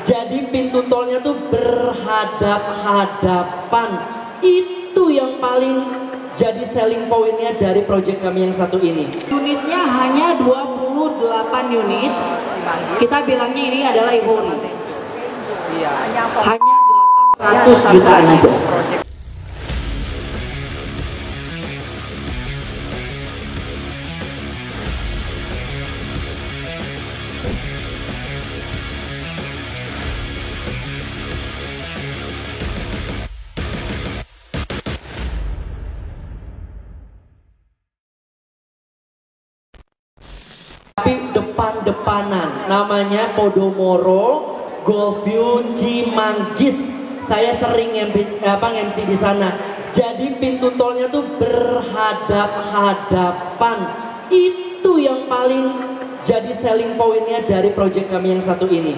Jadi pintu tolnya tuh berhadap-hadapan. Itu yang paling jadi selling pointnya dari proyek kami yang satu ini. Unitnya hanya 28 unit. Kita bilangnya ini adalah Evori. Hanya 800 jutaan aja. Tapi depan-depanan, namanya Podomoro Golfview Cimanggis. Saya sering MC di sana. Jadi pintu tolnya tuh berhadap-hadapan. Itu yang paling jadi selling pointnya dari proyek kami yang satu ini.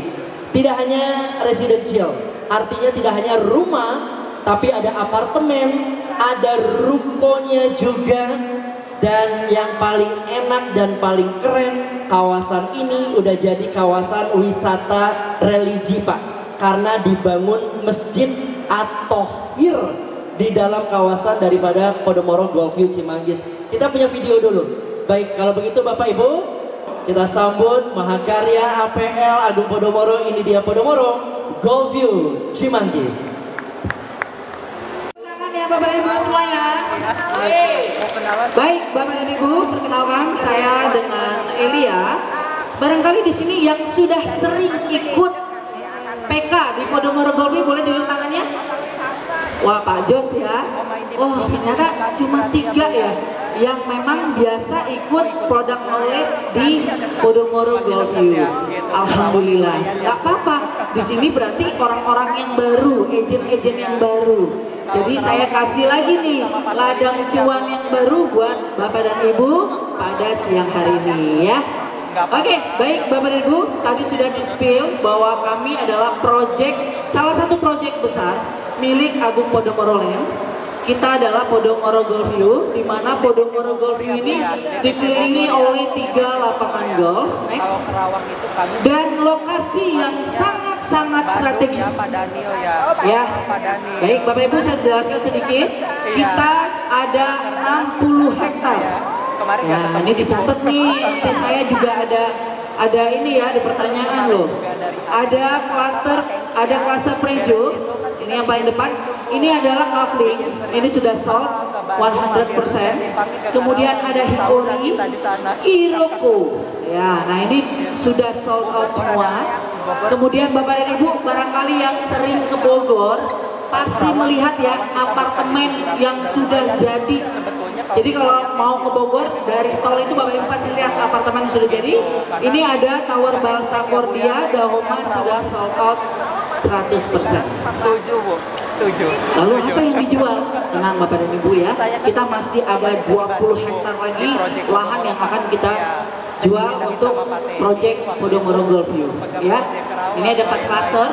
Tidak hanya residential, artinya tidak hanya rumah, tapi ada apartemen, ada rukonya juga. Dan yang paling enak dan paling keren, kawasan ini udah jadi kawasan wisata religi Pak. Karena dibangun Masjid At-Thohir di dalam kawasan daripada Podomoro Golfview Cimanggis. Kita punya video dulu. Baik, kalau begitu Bapak Ibu, kita sambut Mahakarya APL Agung Podomoro. Ini dia Podomoro Golfview Cimanggis. Silakan ya Bapak Ibu semuanya. Baik, Bapak dan Ibu, perkenalkan saya dengan Elia. Barangkali di sini yang sudah sering ikut PK di Podomoro Golfview boleh tunjuk tangannya? Wah, Pak Jos ya. Oh, ternyata cuma 3 ya yang memang biasa ikut product knowledge di Podomoro Golfview. Alhamdulillah. Gak apa-apa. Di sini berarti orang-orang yang baru, agen-agen yang baru. Jadi saya kasih lagi nih ladang cuan yang baru buat Bapak dan Ibu pada siang hari ini ya. Oke, baik Bapak dan Ibu, tadi sudah di-spill bahwa kami adalah salah satu proyek besar milik Agung Podomoro Land. Kita adalah Podomoro Golfview, di mana Podomoro Golfview ini dikelilingi oleh 3 lapangan golf, next, dan lokasi yang sangat strategis. Ya, baik Bapak Ibu saya jelaskan sedikit. Kita ada 60 hektar. Ya, ini dicatat nih. Nanti saya juga ada ini ya, ada pertanyaan loh. Ada cluster prejo. Ini yang paling depan. Ini adalah kafling. Ini sudah sold 100%. Kemudian ada Hikori, Iroko. Ya, nah ini sudah sold out semua. Kemudian Bapak dan Ibu barangkali yang sering ke Bogor pasti melihat ya apartemen yang sudah jadi. Jadi kalau mau ke Bogor dari tol itu Bapak Ibu pasti lihat apartemen yang sudah jadi. Ini ada Tower Balsa Cordia, Dahoma sudah sold out 100%. Setuju Bu, setuju. Lalu apa yang dijual? Tenang Bapak dan Ibu ya, kita masih ada 20 hektar lagi lahan yang akan kita jual untuk proyek Podomoro Golfview ya. Ini ada 4 cluster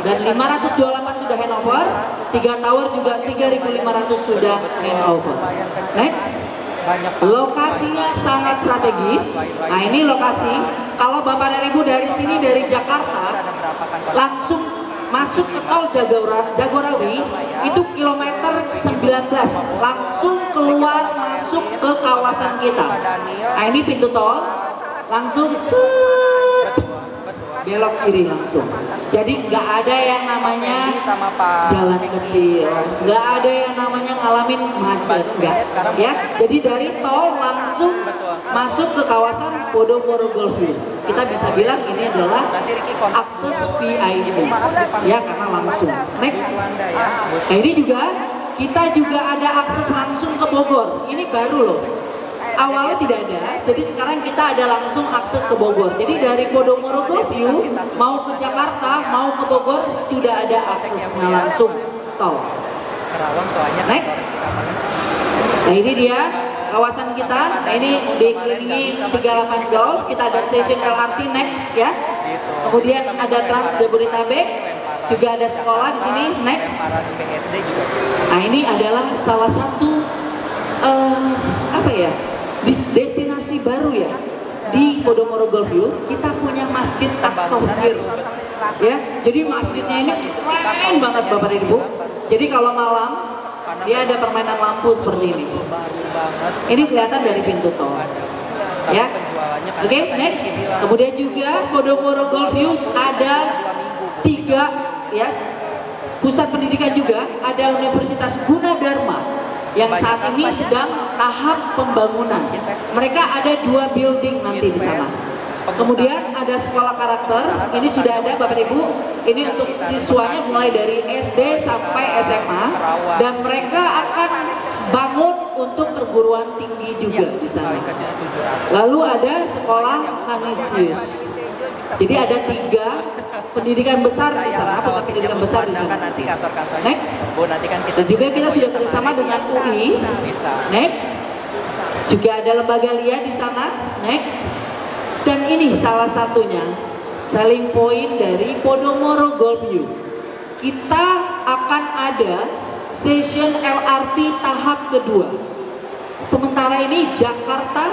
dan 528 sudah handover, 3 tower juga 3.500 sudah handover. Next, lokasinya sangat strategis. Nah ini lokasi, kalau Bapak dan Ibu dari sini dari Jakarta langsung masuk ke tol Jagorawi itu kilometer 19, langsung keluar masuk ke kawasan kita. Nah ini pintu tol, langsung set belok kiri langsung. Jadi nggak ada yang namanya jalan kecil, nggak ada yang namanya ngalamin macet, enggak ya. Jadi dari tol langsung masuk ke kawasan Podomoro Golfview. Kita bisa bilang ini adalah akses VIP ya, karena langsung. Next, nah ini juga kita juga ada akses langsung ke Bogor. Ini baru loh. Awalnya tidak ada, jadi sekarang kita ada langsung akses ke Bogor. Jadi dari Podomoro Golfview mau ke Jakarta, mau ke Bogor sudah ada aksesnya langsung tol. Next, nah ini dia kawasan kita. Nah ini dikelilingi 38 golf. Kita ada stasiun LRT next ya. Kemudian ada Trans Jabodetabek, juga ada sekolah di sini next. Nah ini adalah salah satu apa ya? Destinasi baru ya di Podomoro Golfview kita punya Masjid At-Tahir. Ya, jadi masjidnya ini keren banget Bapak dan Ibu. Jadi kalau malam dia ada permainan lampu seperti ini. Ini kelihatan dari pintu tol. Ya, oke, next. Kemudian juga Podomoro Golfview ada 3 ya pusat pendidikan juga. Ada Universitas Gunadarma yang saat ini sedang tahap pembangunan. Mereka ada 2 building nanti di sana. Kemudian ada sekolah karakter, ini sudah ada Bapak Ibu, ini untuk siswanya mulai dari SD sampai SMA, dan mereka akan bangun untuk perguruan tinggi juga di sana. Lalu ada sekolah Canisius. Jadi ada 3 pendidikan besar di sana, pusat pendidikan besar di sana. Next. Dan juga kita sudah bersama dengan UI. Next. Juga ada lembaga LIA di sana. Next. Dan ini salah satunya selling point dari Podomoro Golfview. Kita akan ada stasiun LRT tahap kedua. Sementara ini Jakarta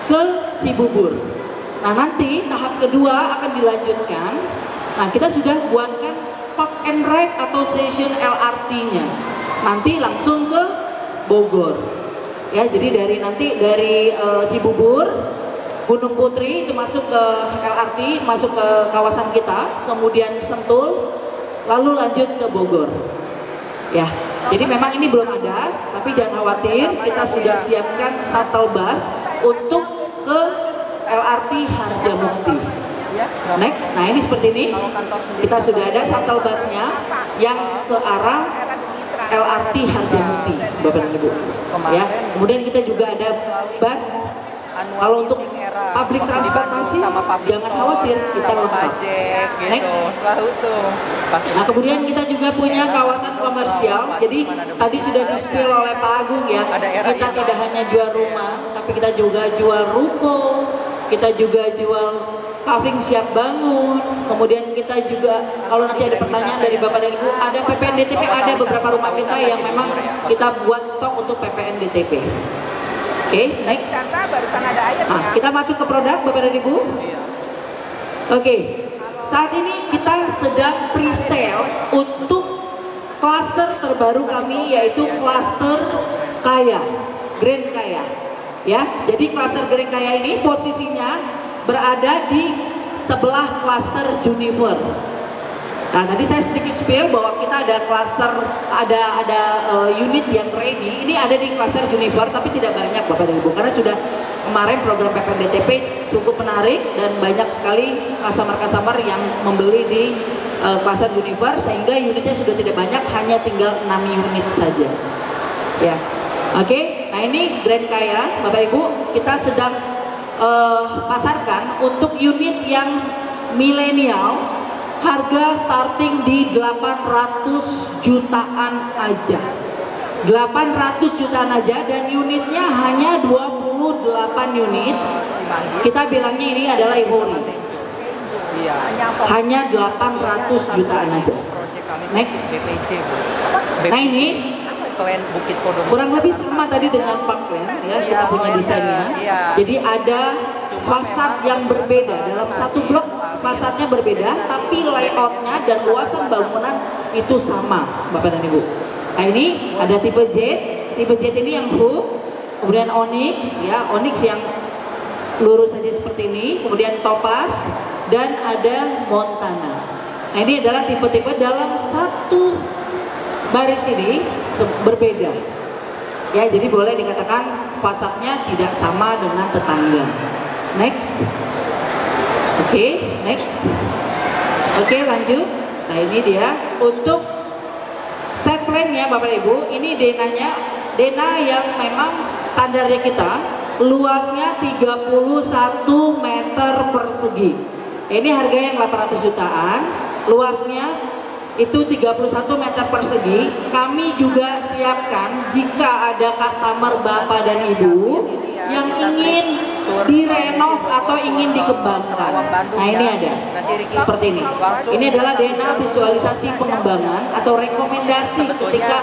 ke Cibubur. Nah nanti tahap kedua akan dilanjutkan. Nah kita sudah buatkan park and ride atau stasiun LRT-nya. Nanti langsung ke Bogor. Ya jadi dari Cibubur, Gunung Putri itu masuk ke LRT, masuk ke kawasan kita, kemudian Sentul, lalu lanjut ke Bogor. Ya, jadi memang ini belum ada, tapi jangan khawatir, kita sudah siapkan shuttle bus untuk ke LRT Harjamukti. Next, nah ini seperti ini, kita sudah ada shuttle busnya yang ke arah LRT Harjamukti, Bapak dan Ibu. Ya, kemudian kita juga ada bus. Kalau untuk public transportasi jangan khawatir, kita lengkap. Next. Nah kemudian kita juga punya kawasan komersial. Jadi tadi sudah di-spill oleh Pak Agung ya. Kita tidak hanya jual rumah, tapi kita juga jual ruko. Kita juga jual paving siap bangun. Kemudian kita juga kalau nanti ada pertanyaan dari Bapak dan Ibu, ada PPN DTP, ada beberapa rumah kita yang memang kita buat stok untuk PPN DTP. Oke, next. Nah, kita masuk ke produk Bapak dan Ibu. Oke, saat ini kita sedang pre-sale untuk klaster terbaru kami, yaitu klaster Kaya, Grand Kaya. Ya, jadi klaster Grand Kaya ini posisinya berada di sebelah klaster Juniper. Nah tadi saya sedikit spill bahwa kita ada klaster, ada unit yang ready. Ini ada di klaster Juniper, tapi tidak banyak Bapak dan Ibu, karena sudah kemarin program PPN DTP cukup menarik dan banyak sekali customer-customer yang membeli di klaster Juniper, sehingga unitnya sudah tidak banyak, hanya tinggal 6 unit saja. Ya, oke. Nah ini Grand Kaya, Bapak Ibu, kita sedang pasarkan untuk unit yang milenial. Harga starting di 800 jutaan aja. 800 jutaan aja, dan unitnya hanya 28 unit. Kita bilangnya ini adalah Ivory. Hanya 800 jutaan aja. Next. Nah ini kurang lebih sama tadi dengan Parkland ya, kita punya desainnya. Jadi ada fasad yang berbeda dalam satu blok, fasadnya berbeda, tapi layoutnya dan luasan bangunan itu sama, Bapak dan Ibu. Nah ini ada tipe J ini yang hook, kemudian Onyx ya, Onyx yang lurus saja seperti ini, kemudian Topaz, dan ada Montana. Nah ini adalah tipe-tipe dalam satu baris ini berbeda. Ya, jadi boleh dikatakan fasadnya tidak sama dengan tetangga. Next. Oke, next. Oke, lanjut. Nah, ini dia untuk set plan-nya Bapak Ibu. Ini dena yang memang standarnya kita, luasnya 31 meter persegi. Ini harga yang 800 jutaan, luasnya itu 31 meter persegi. Kami juga siapkan jika ada customer Bapak dan Ibu yang ingin direnov atau ingin dikembangkan. Nah ini ada seperti ini. Ini adalah dana visualisasi pengembangan atau rekomendasi ketika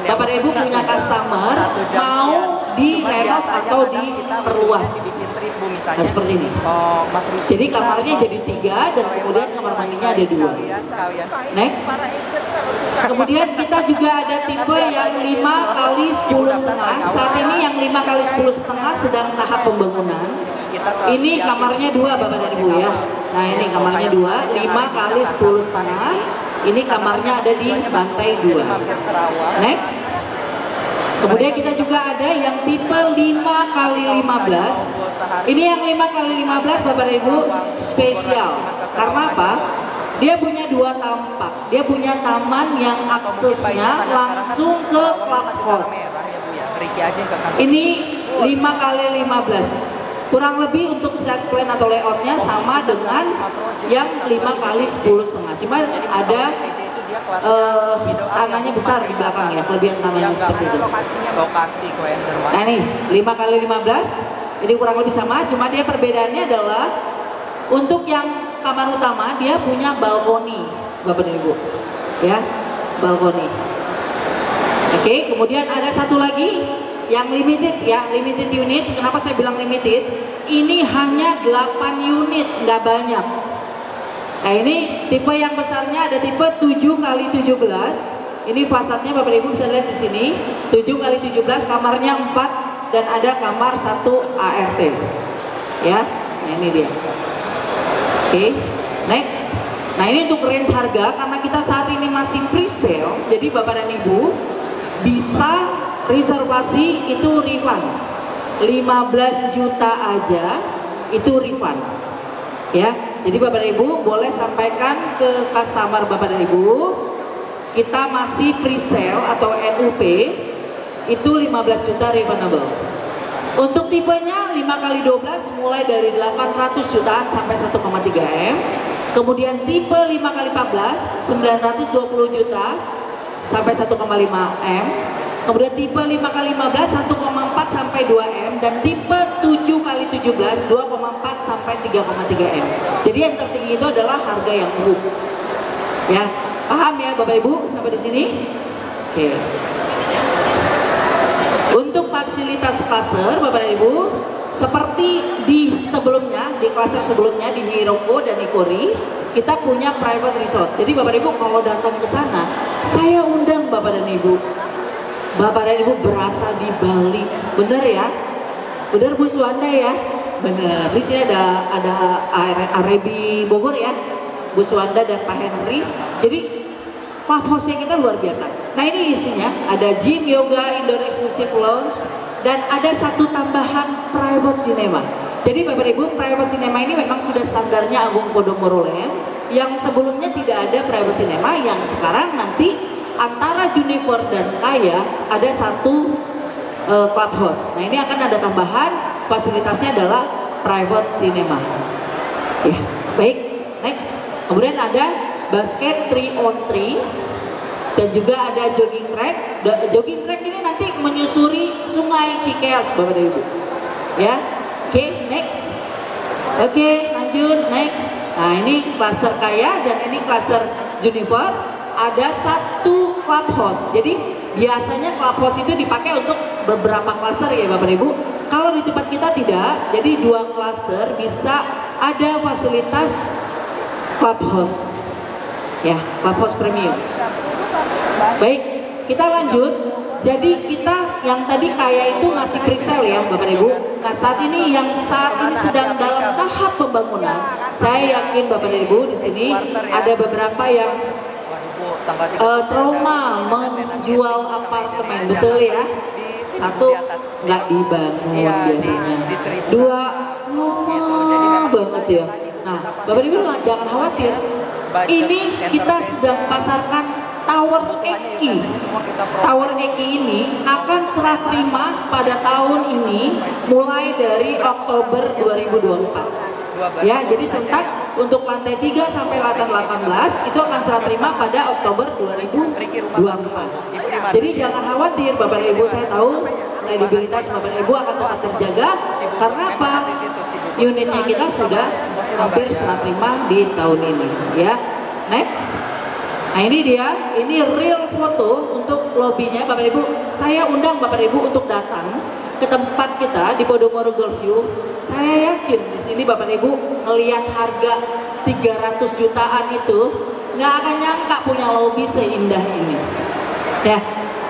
Bapak dan Ibu punya customer mau direnov atau diperluas. Nah, seperti ini. Jadi kamarnya jadi 3 dan kemudian kamar mandinya ada 2. Next. Kemudian kita juga ada tipe yang 5 kali 10,5. Saat ini yang 5 kali 10,5 sedang tahap pembangunan. Ini kamarnya 2 Bapak dan Ibu ya. Nah ini kamarnya 2, 5 kali 10,5. Ini kamarnya ada di lantai 2. Next. Kemudian kita juga ada yang tipe 5 kali 15. Ini yang 5 kali 15 Bapak dan Ibu spesial. Karena apa? Dia punya 2 tampak. Dia punya taman yang aksesnya langsung ke clubhouse. Ini 5 kali 15. Kurang lebih untuk set plan atau layoutnya sama dengan yang 5 kali 10,5. Cuma ada tanahnya besar di belakang ya, kelebihan tanahnya seperti itu. Nah ini 5 kali 15. Ini kurang lebih sama, cuma dia perbedaannya adalah untuk yang kamar utama dia punya balkoni, Bapak dan Ibu, ya, balkoni. Oke, kemudian ada satu lagi yang limited ya, limited unit. Kenapa saya bilang limited? Ini hanya 8 unit, nggak banyak. Nah ini tipe yang besarnya ada tipe 7 kali 17. Ini fasadnya Bapak Ibu bisa lihat di sini, 7 kali 17, kamarnya 4 dan ada kamar 1 ART. Ya, nah ini dia. Oke, next. Nah ini untuk range harga, karena kita saat ini masih pre-sale, jadi Bapak dan Ibu bisa reservasi itu refund. 15 juta aja itu refund. Ya, jadi Bapak dan Ibu boleh sampaikan ke customer Bapak dan Ibu, kita masih pre-sale atau NUP itu 15 juta refundable. Untuk tipenya 5 kali 12 mulai dari 800 jutaan sampai 1,3 M. Kemudian tipe 5 kali 14 920 juta sampai 1,5 M. Kemudian tipe 5 kali 15 1,4 sampai 2 M, dan tipe 7 kali 17 2,4 sampai 3,3 M. Jadi yang tertinggi itu adalah harga yang umum. Ya, paham ya Bapak Ibu sampai di sini? Oke. Untuk fasilitas cluster Bapak dan Ibu, seperti di sebelumnya, di cluster sebelumnya di Hiroko dan Ikori, kita punya private resort. Jadi Bapak dan Ibu kalau datang ke sana, saya undang Bapak dan Ibu. Bapak dan Ibu berasa di Bali, bener ya? Bener Bu Suwanda ya? Bener. Di sini ada Arebi Bogor ya, Bu Suwanda dan Pak Henry. Jadi clubhouse-nya kita luar biasa. Nah ini isinya ada gym, yoga, indoor exclusive lounge, dan ada satu tambahan private cinema. Jadi Bapak Ibu, private cinema ini memang sudah standarnya Agung Podomoro Land, yang sebelumnya tidak ada private cinema, yang sekarang nanti antara Juniper dan Kaya ada satu clubhouse. Nah ini akan ada tambahan, fasilitasnya adalah private cinema. Ya, baik, next. Kemudian ada basket 3-on-3 dan juga ada jogging track. Jogging track ini nanti menyusuri Sungai Cikeas Bapak dan Ibu. Ya, oke, next. Oke, lanjut, next. Nah ini cluster Kaya dan ini cluster Juniper. Ada satu clubhouse. Jadi biasanya clubhouse itu dipakai untuk beberapa cluster ya Bapak Ibu. Kalau di tempat kita tidak, jadi 2 cluster bisa ada fasilitas clubhouse. Ya, clubhouse premium. Baik, kita lanjut. Jadi kita yang tadi Kaya itu masih pre-sale ya Bapak Ibu. Nah saat ini yang saat ini sedang dalam tahap pembangunan. Saya yakin Bapak Ibu di sini ada beberapa yang trauma menjual apartemen, betul ya? Satu, nggak dibangun biasanya. 2, banget ya. Nah, Bapak Ibu jangan khawatir. Ini kita sedang pasarkan Tower Eki. Tower Eki ini akan serah terima pada tahun ini mulai dari Oktober 2024. Ya, jadi sentak untuk lantai 3 sampai lantai 18 itu akan serah terima pada Oktober 2024. Jadi jangan khawatir Bapak Ibu, saya tahu kredibilitas Bapak Ibu akan tetap terjaga. Karena apa? Unitnya kita sudah hampir serah terima di tahun ini. Ya, next. Nah ini dia, ini real foto untuk lobbynya Bapak Ibu. Saya undang Bapak Ibu untuk datang ke ke tempat kita di Podomoro Golf View, saya yakin di sini Bapak Ibu ngelihat harga 300 jutaan itu nggak akan nyangka punya lobby seindah ini. Ya,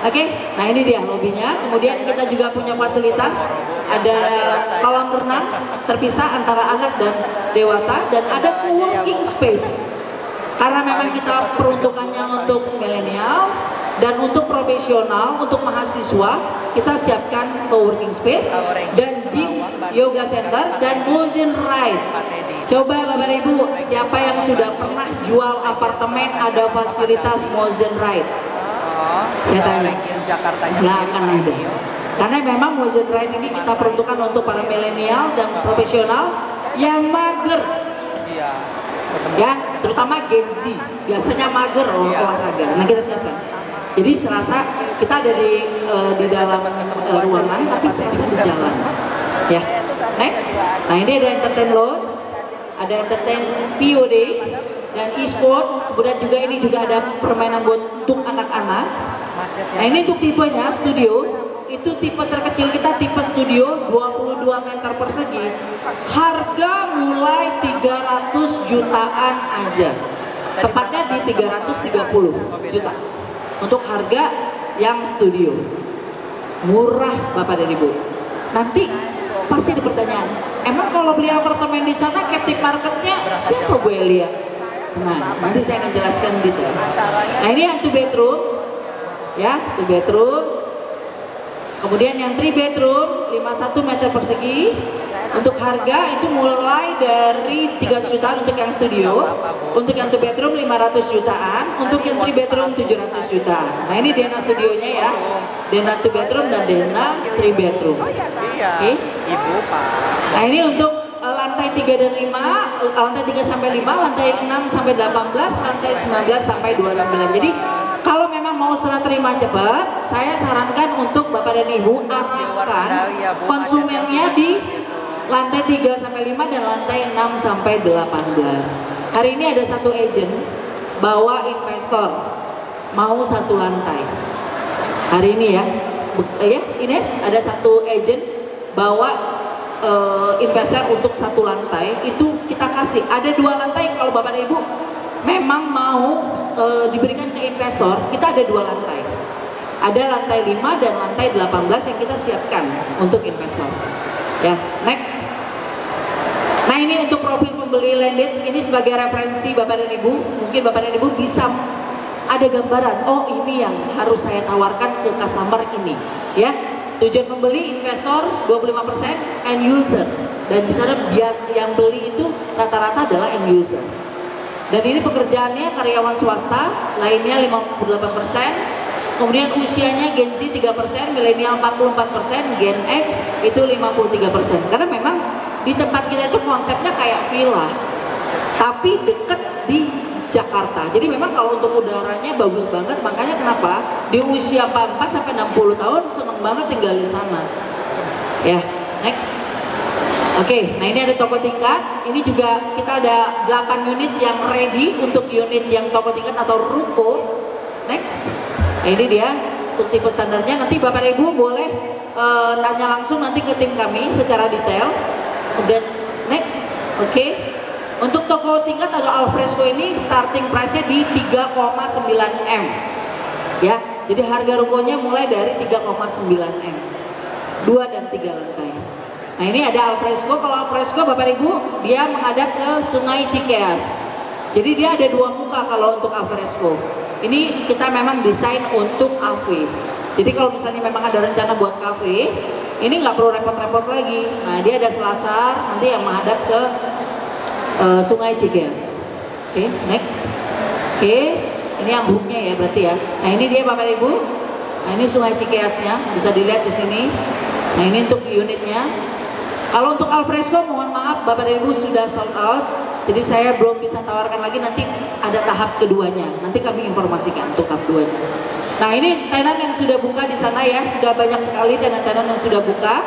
oke. Nah ini dia lobbynya. Kemudian kita juga punya fasilitas, ada kolam renang terpisah antara anak dan dewasa, dan ada co-working space. Karena memang kita peruntukannya untuk milenial dan untuk profesional, untuk mahasiswa, kita siapkan co-working space dan gym, yoga center, dan motion ride. Coba Bapak Ibu, siapa yang sudah pernah jual apartemen ada fasilitas motion ride? Saya tanya, nggak akan ada. Karena memang motion ride ini kita peruntukkan untuk para milenial dan profesional yang mager. Ya, terutama Gen Z, biasanya mager olahraga. Nah kita siapkan. Jadi serasa kita ada di dalam ruangan, tapi serasa di jalan. Ya, next. Nah ini ada entertain lounge, ada entertain VOD dan e-sport. Kemudian juga ini juga ada permainan buat untuk anak-anak. Nah ini untuk tipenya studio. Itu tipe terkecil kita, tipe studio 22 meter persegi, harga mulai 300 jutaan aja, tepatnya di 330 juta untuk harga yang studio. Murah Bapak dan Ibu. Nanti pasti ada pertanyaan, emang kalau beli apartemen di sana captive marketnya siapa Bu Elia? Nah nanti saya akan jelaskan gitu. Nah ini yang 2 bedroom, ya 2 bedroom. Kemudian yang 3 bedroom 51 meter persegi, untuk harga itu mulai dari 300 jutaan untuk yang studio, untuk yang 2 bedroom 500 jutaan, untuk yang 3 bedroom 700 jutaan. Nah ini Dena studionya ya, Dena 2 bedroom dan Dena 3 bedroom. Oke. Nah ini untuk lantai 3 dan 5, lantai 3 sampai 5, lantai 6 sampai 18, lantai 19 sampai 29. Jadi kalau memang mau serah terima cepat, saya sarankan untuk Bapak dan Ibu arahkan konsumennya di lantai 3 sampai 5 dan lantai 6 sampai 18. Hari ini ada satu agent bawa investor mau satu lantai. Hari ini ya, Ines ada satu agent bawa investor untuk satu lantai, itu kita kasih. Ada 2 lantai kalau Bapak dan Ibu memang mau diberikan ke investor, kita ada 2 lantai. Ada lantai 5 dan lantai 18 yang kita siapkan untuk investor. Ya, next. Nah ini untuk profil pembeli landed, ini sebagai referensi Bapak dan Ibu. Mungkin Bapak dan Ibu bisa ada gambaran, oh ini yang harus saya tawarkan ke customer ini. Ya, tujuan pembeli investor 25%, end user. Dan di sana yang beli itu rata-rata adalah end user. Dan ini pekerjaannya karyawan swasta, lainnya 58%, kemudian usianya Gen Z 3%, milenial 44%, Gen X itu 53%. Karena memang di tempat kita itu konsepnya kayak villa, tapi deket di Jakarta. Jadi memang kalau untuk udaranya bagus banget, makanya kenapa di usia 44 sampai 60 tahun seneng banget tinggal di sana. Ya, next. Oke, nah ini ada toko tingkat. Ini juga kita ada 8 unit yang ready untuk unit yang toko tingkat atau ruko. Next. Nah, ini dia untuk tipe standarnya. Nanti Bapak Ibu boleh tanya langsung nanti ke tim kami secara detail. Kemudian next. Oke. Untuk toko tingkat atau alfresco ini starting price-nya di 3,9 M. Ya, jadi harga rukonya mulai dari 3,9 M. 2 dan 3 lantai. Nah ini ada alfresco. Kalau alfresco Bapak Ibu dia menghadap ke Sungai Cikeas. Jadi dia ada 2 muka kalau untuk alfresco. Ini kita memang desain untuk cafe. Jadi kalau misalnya memang ada rencana buat cafe, ini nggak perlu repot-repot lagi. Nah dia ada selasar nanti yang menghadap ke Sungai Cikeas. Oke, next. Oke, ini yang hooknya ya berarti ya. Nah ini dia Bapak Ibu. Nah ini Sungai Cikeasnya bisa dilihat di sini. Nah ini untuk unitnya. Kalau untuk alfresco mohon maaf Bapak dan Ibu sudah sold out, jadi saya belum bisa tawarkan lagi, nanti ada tahap keduanya, nanti kami informasikan untuk tahap keduanya. Nah ini tenan yang sudah buka di sana ya, sudah banyak sekali tenan-tenan yang sudah buka.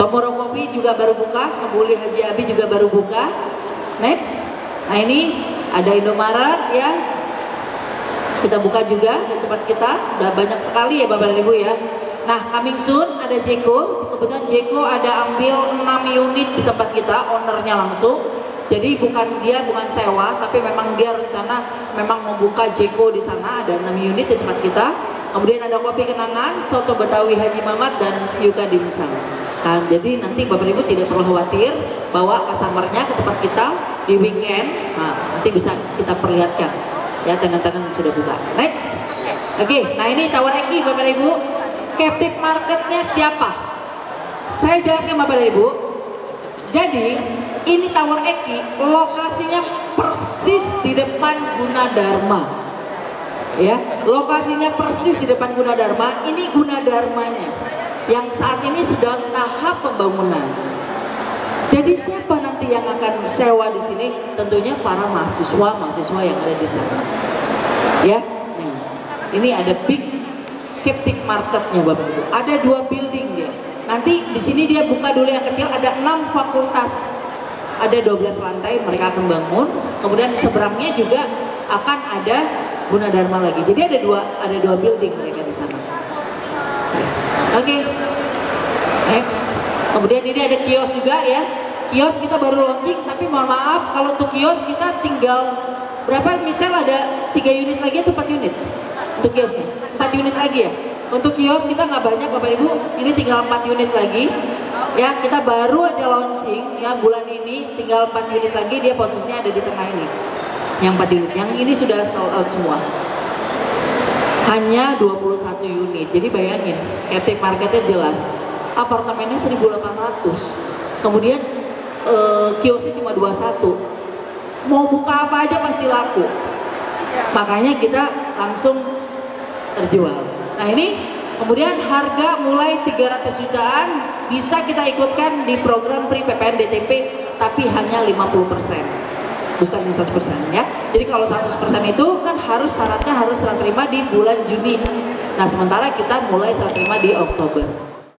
Tomorrow Coffee juga baru buka, Kebuli Haji Abi juga baru buka. Next, nah ini ada Indomaret ya, kita buka juga di tempat kita, udah banyak sekali ya Bapak dan Ibu ya. Nah, coming soon ada Jeko. Kebetulan Jeko ada ambil 6 unit di tempat kita, ownernya langsung. Jadi bukan sewa, tapi memang dia rencana memang membuka Jeko di sana. Ada 6 unit di tempat kita. Kemudian ada kopi kenangan, soto Betawi Haji Mamat, dan Yuka Dimsum. Nah, jadi nanti Bapak Ibu tidak perlu khawatir bawa customernya ke tempat kita di weekend. Nah, nanti bisa kita perlihatkan ya tenan-tenan sudah buka. Next. Oke, nah ini Tower Eki Bapak Ibu. Captive marketnya siapa? Saya jelaskan Bapak Ibu. Jadi ini Tower Eki lokasinya persis di depan Gunadarma. Ya, lokasinya persis di depan Gunadarma. Ini Gunadarmanya yang saat ini sedang tahap pembangunan. Jadi siapa nanti yang akan sewa di sini? Tentunya para mahasiswa yang ada di sana. Ya, nah, ini ada big captive marketnya Bapak Ibu. Ada 2 building dia. Nanti di sini dia buka dulu yang kecil. Ada 6 fakultas. Ada 12 lantai mereka akan bangun. Kemudian di seberangnya juga akan ada Gunadarma lagi. Jadi ada dua building mereka di sana. Oke. Next. Kemudian ini ada kios juga ya. Kios kita baru launching, tapi mohon maaf kalau untuk kios kita tinggal berapa? Misal ada 3 unit lagi atau 4 unit untuk kiosnya? 4 unit lagi ya. Untuk kios kita nggak banyak Bapak Ibu. Ini tinggal 4 unit lagi. Ya, kita baru aja launching ya bulan ini, tinggal 4 unit lagi. Dia posisinya ada di tengah ini. Yang 4 unit, yang ini sudah sold out semua. Hanya 21 unit. Jadi bayangin, captive marketnya jelas. Apartemennya 1.800. Kemudian kiosnya cuma 21. Mau buka apa aja pasti laku. Makanya kita langsung terjual. Nah ini kemudian harga mulai 300 jutaan bisa kita ikutkan di program Pri PPN DTP, tapi hanya 50%. Bukan 100% ya. Jadi kalau 100% itu kan syaratnya harus serah terima di bulan Juni. Nah sementara kita mulai serah terima di Oktober.